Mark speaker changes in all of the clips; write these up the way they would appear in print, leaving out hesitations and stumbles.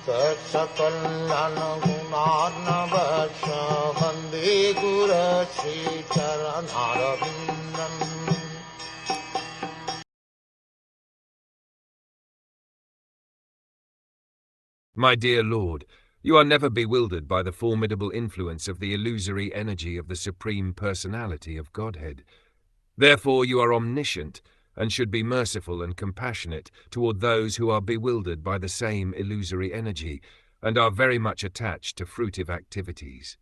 Speaker 1: Saksakalyan gunarnavasya Vande Guru Sri Charanarvindam.
Speaker 2: My dear Lord, you are never bewildered by the formidable influence of the illusory energy of the Supreme Personality of Godhead. Therefore you are omniscient and should be merciful and compassionate toward those who are bewildered by the same illusory energy and are very much attached to fruitive activities.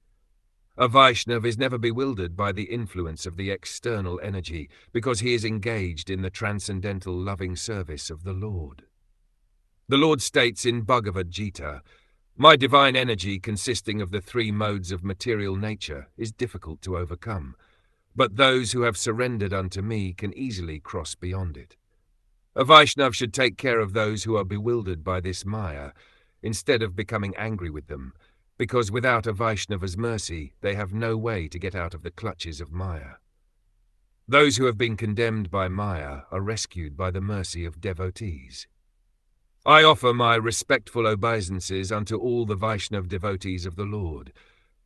Speaker 2: A Vaishnav is never bewildered by the influence of the external energy because he is engaged in the transcendental loving service of the Lord. The Lord states in Bhagavad Gita, "My divine energy consisting of the three modes of material nature is difficult to overcome, but those who have surrendered unto me can easily cross beyond it." A Vaishnav should take care of those who are bewildered by this Maya, instead of becoming angry with them, because without a Vaishnava's mercy they have no way to get out of the clutches of Maya. Those who have been condemned by Maya are rescued by the mercy of devotees. I offer my respectful obeisances unto all the Vaishnav devotees of the Lord.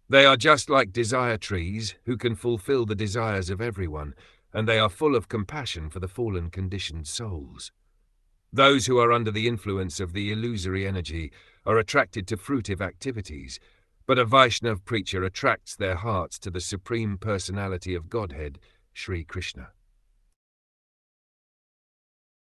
Speaker 2: They are just like desire trees who can fulfill the desires of everyone, and they are full of compassion for the fallen conditioned souls. Those who are under the influence of the illusory energy are attracted to fruitive activities, but a Vaishnav preacher attracts their hearts to the Supreme Personality of Godhead, Sri Krishna.